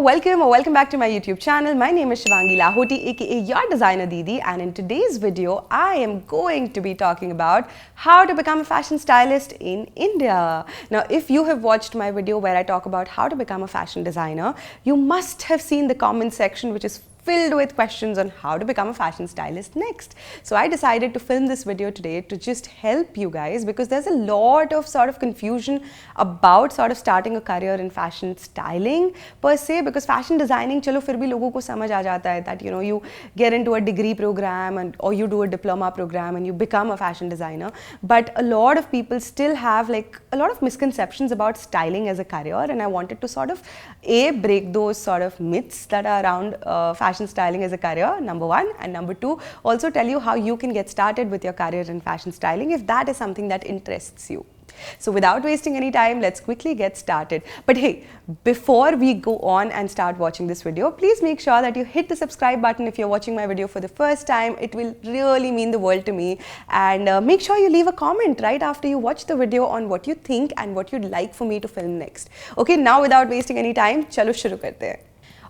welcome or welcome back to my YouTube channel. My name is Shivangi Lahoty, aka your designer Didi, and in today's video, I am going to be talking about how to become a fashion stylist in India. Now, if you have watched my video where I talk about how to become a fashion designer, you must have seen the comment section, which is filled with questions on how to become a fashion stylist next. So I decided to film this video today to just help you guys, because there's a lot of sort of confusion about sort of starting a career in fashion styling per se, because fashion designing, chalo fir bhi logo ko samajh aa jata hai that you get into a degree program or you do a diploma program and you become a fashion designer. But a lot of people still have like a lot of misconceptions about styling as a career, and I wanted to sort of break those sort of myths that are around fashion styling as a career, number one, and number two, also tell you how you can get started with your career in fashion styling if that is something that interests you. So without wasting any time, let's quickly get started. But hey, before we go on and start watching this video, please make sure that you hit the subscribe button if you're watching my video for the first time. It will really mean the world to me. And make sure you leave a comment right after you watch the video on what you think and what you'd like for me to film next. Okay, now without wasting any time, chalo shuru karte hain.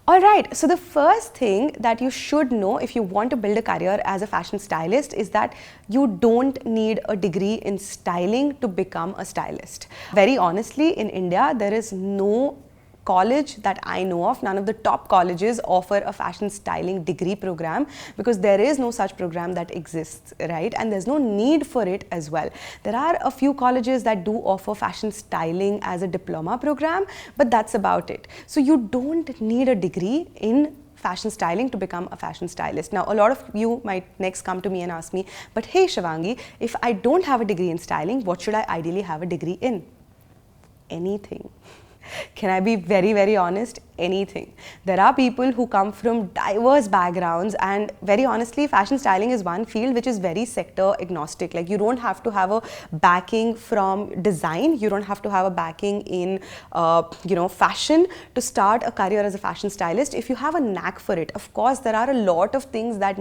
Alright, so the first thing that you should know if you want to build a career as a fashion stylist is that you don't need a degree in styling to become a stylist. Very honestly, in India, there is no college that I know of, none of the top colleges offer a fashion styling degree program, because there is no such program that exists, right? And there's no need for it as well. There are a few colleges that do offer fashion styling as a diploma program, but that's about it. So you don't need a degree in fashion styling to become a fashion stylist. Now, a lot of you might next come to me and ask me, but hey Shivangi, if I don't have a degree in styling, what should I ideally have a degree in? Anything. Can I be very, very honest? Anything. There are people who come from diverse backgrounds, and very honestly, fashion styling is one field which is very sector agnostic. Like, you don't have to have a backing from design, you don't have to have a backing in fashion to start a career as a fashion stylist if you have a knack for it. Of course, there are a lot of things that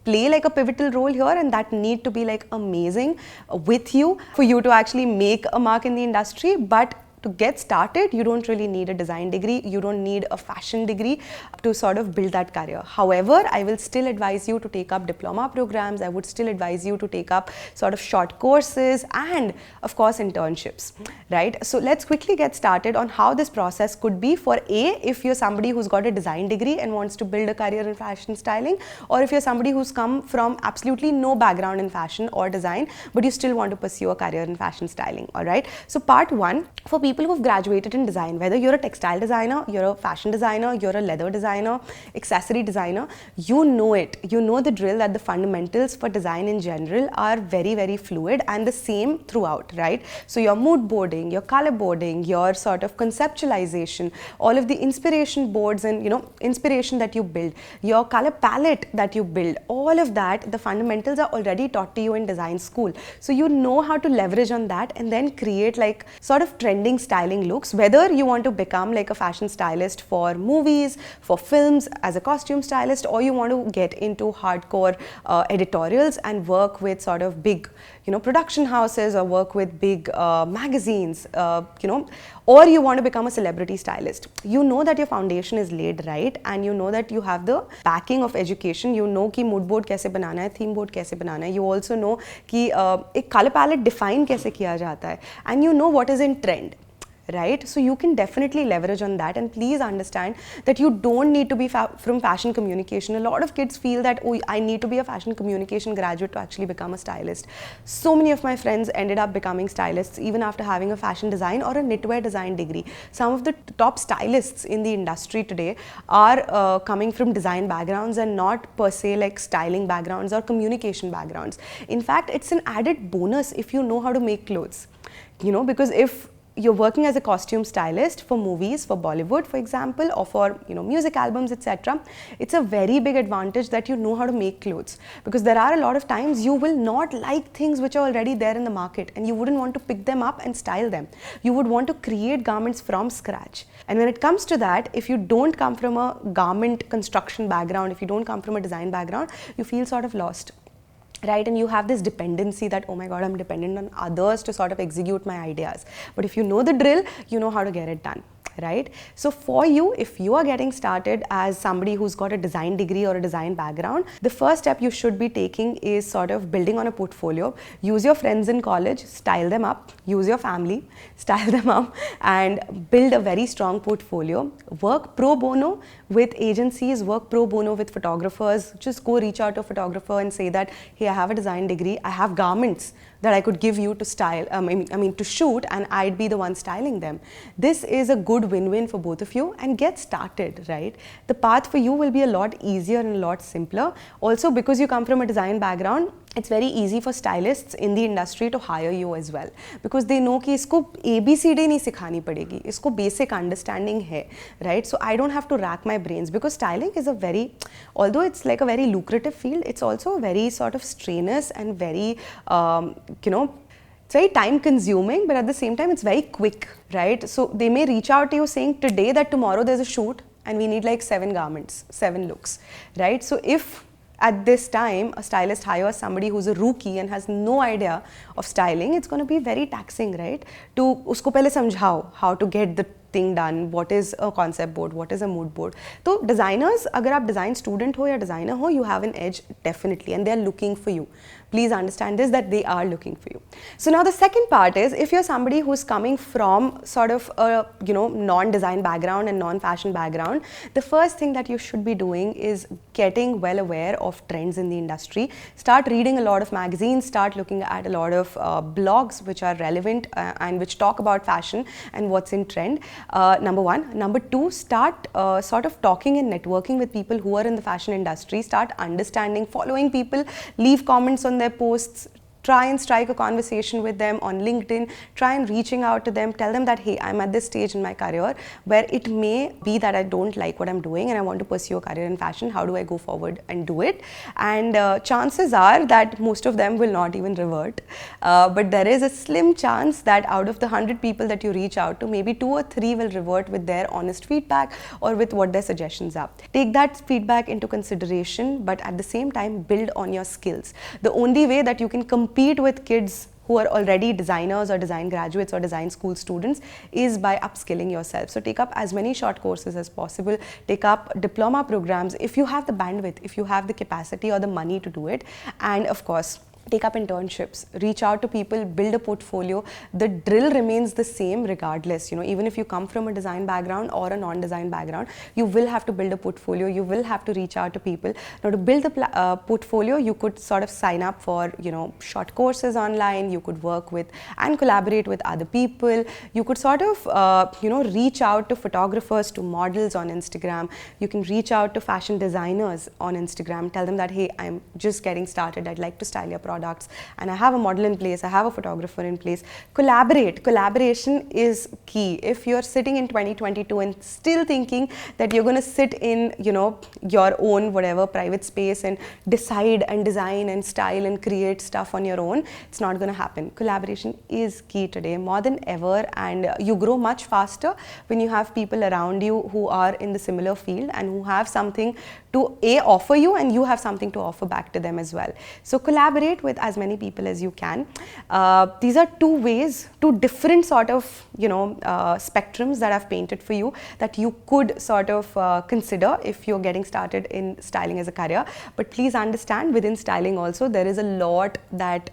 play like a pivotal role here and that need to be like amazing with you for you to actually make a mark in the industry. But to get started, you don't really need a design degree, you don't need a fashion degree to sort of build that career. However, I will still advise you to take up diploma programs, I would still advise you to take up sort of short courses and of course internships, right? So let's quickly get started on how this process could be for if you're somebody who's got a design degree and wants to build a career in fashion styling, or if you're somebody who's come from absolutely no background in fashion or design, but you still want to pursue a career in fashion styling, all right? So part one, for people who've graduated in design, whether you're a textile designer, you're a fashion designer, you're a leather designer, accessory designer, you know it. You know the drill that the fundamentals for design in general are very, very fluid and the same throughout, right? So your mood boarding, your color boarding, your sort of conceptualization, all of the inspiration boards and inspiration that you build, your color palette that you build, all of that, the fundamentals are already taught to you in design school. So you know how to leverage on that and then create like sort of trending styling looks, whether you want to become like a fashion stylist for movies, for films, as a costume stylist, or you want to get into hardcore editorials and work with sort of big production houses or work with big magazines, or you want to become a celebrity stylist. You know that your foundation is laid right and you know that you have the backing of education. You know कि mood board कैसे बनाना है, theme board कैसे बनाना है. You also know कि एक color palette define कैसे किया जाता है, and you know what is in trend. Right? So you can definitely leverage on that, and please understand that you don't need to be from fashion communication. A lot of kids feel that, oh, I need to be a fashion communication graduate to actually become a stylist. So many of my friends ended up becoming stylists even after having a fashion design or a knitwear design degree. Some of the top stylists in the industry today are coming from design backgrounds and not per se like styling backgrounds or communication backgrounds. In fact, it's an added bonus if you know how to make clothes, because if you're working as a costume stylist for movies, for Bollywood, for example, or for music albums, etc., it's a very big advantage that you know how to make clothes, because there are a lot of times you will not like things which are already there in the market and you wouldn't want to pick them up and style them. You would want to create garments from scratch. And when it comes to that, if you don't come from a garment construction background, if you don't come from a design background, you feel sort of lost. right? And you have this dependency that, oh my God, I'm dependent on others to sort of execute my ideas. But if you know the drill, you know how to get it done. right? So for you, if you are getting started as somebody who's got a design degree or a design background, the first step you should be taking is sort of building on a portfolio. Use your friends in college, style them up. Use your family, style them up, and build a very strong portfolio. Work pro bono with agencies, work pro bono with photographers. Just go reach out to a photographer and say that, hey, I have a design degree, I have garments that I could give you to style, to shoot, and I'd be the one styling them. This is a good win-win for both of you, and get started, right? The path for you will be a lot easier and a lot simpler. Also, because you come from a design background, it's very easy for stylists in the industry to hire you as well, because they know कि इसको ABCD नहीं सिखानी पड़ेगी, इसको basic understanding है, right? So I don't have to rack my brains, because styling is a very, although it's like a very lucrative field, it's also a very sort of strenuous and very, it's very time consuming, but at the same time it's very quick, right? So they may reach out to you saying today that tomorrow there's a shoot and we need like 7 garments, 7 looks, right? So if at this time a stylist hires somebody who's a rookie and has no idea of styling, it's going to be very taxing, right? To usko pehle samjhao how to get the thing done, what is a concept board, what is a mood board. So designers, agar aap design student ho ya designer ho, you have an edge definitely, and they are looking for you. Please understand this, that they are looking for you. So now the second part is, if you're somebody who's coming from sort of a non-design background and non-fashion background, the first thing that you should be doing is getting well aware of trends in the industry. Start reading a lot of magazines, start looking at a lot of blogs which are relevant and which talk about fashion and what's in trend. Number one. Number two, start sort of talking and networking with people who are in the fashion industry. Start understanding, following people, leave comments on their posts, try and strike a conversation with them on LinkedIn, try and reaching out to them, tell them that, hey, I'm at this stage in my career where it may be that I don't like what I'm doing and I want to pursue a career in fashion. How do I go forward and do it? And chances are that most of them will not even revert. But there is a slim chance that out of the 100 people that you reach out to, maybe 2 or 3 will revert with their honest feedback or with what their suggestions are. Take that feedback into consideration, but at the same time, build on your skills. The only way that you can compete with kids who are already designers or design graduates or design school students is by upskilling yourself. So take up as many short courses as possible, take up diploma programs if you have the bandwidth, if you have the capacity or the money to do it, and of course, take up internships, reach out to people, build a portfolio. The drill remains the same regardless. Even if you come from a design background or a non-design background, you will have to build a portfolio, you will have to reach out to people. Now, to build a portfolio, you could sort of sign up for, short courses online, you could work with and collaborate with other people, you could sort of, reach out to photographers, to models on Instagram, you can reach out to fashion designers on Instagram, tell them that, hey, I'm just getting started, I'd like to style your products, and I have a model in place, I have a photographer in place. Collaborate. Collaboration is key. If you're sitting in 2022 and still thinking that you're going to sit in, your own whatever private space and decide and design and style and create stuff on your own, it's not going to happen. Collaboration is key today more than ever, and you grow much faster when you have people around you who are in the similar field and who have something to offer you, and you have something to offer back to them as well. So collaborate with as many people as you can. These are 2 ways, 2 different sort of spectrums that I've painted for you that you could sort of consider if you're getting started in styling as a career. But please understand, within styling also there is a lot that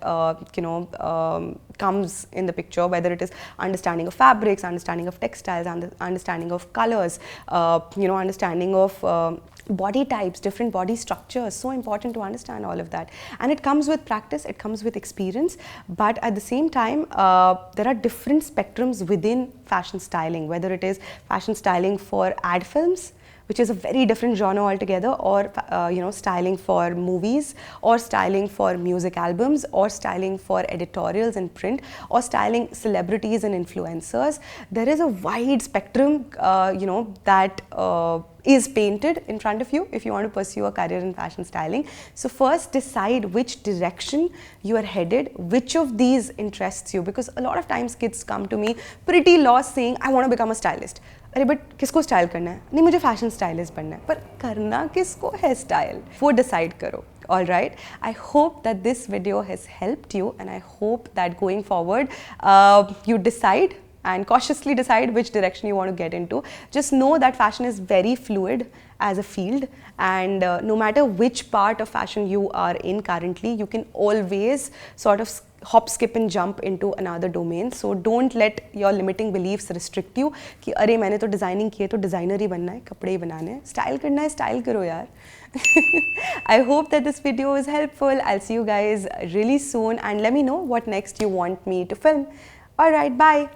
comes in the picture, whether it is understanding of fabrics, understanding of textiles, understanding of colors, understanding of body types, different body structures. So important to understand all of that, and it comes with practice, it comes with experience, but at the same time there are different spectrums within fashion styling, whether it is fashion styling for ad films, which is a very different genre altogether, or styling for movies, or styling for music albums, or styling for editorials in print, or styling celebrities and influencers. There is a wide spectrum that is painted in front of you if you want to pursue a career in fashion styling. So first decide which direction you are headed, which of these interests you, because a lot of times kids come to me pretty lost saying, I want to become a stylist. अरे but किसको style करना है? नहीं, मुझे fashion stylist बनना है, पर करना किसको है स्टाइल? वो डिसाइड करो. All right, I hope that this video has helped you, and I hope that going forward you decide and cautiously decide which direction you want to get into. Just know that fashion is very fluid as a field, and no matter which part of fashion you are in currently, you can always sort of hop, skip and jump into another domain. So don't let your limiting beliefs restrict you कि अरे मैंने तो designing की है तो designer ही बनना है, कपड़े ही बनाने हैं, स्टाइल करना है, स्टाइल करो यार. I hope that this video is helpful. I'll see you guys really soon and let me know what next you want me to film. Alright, bye.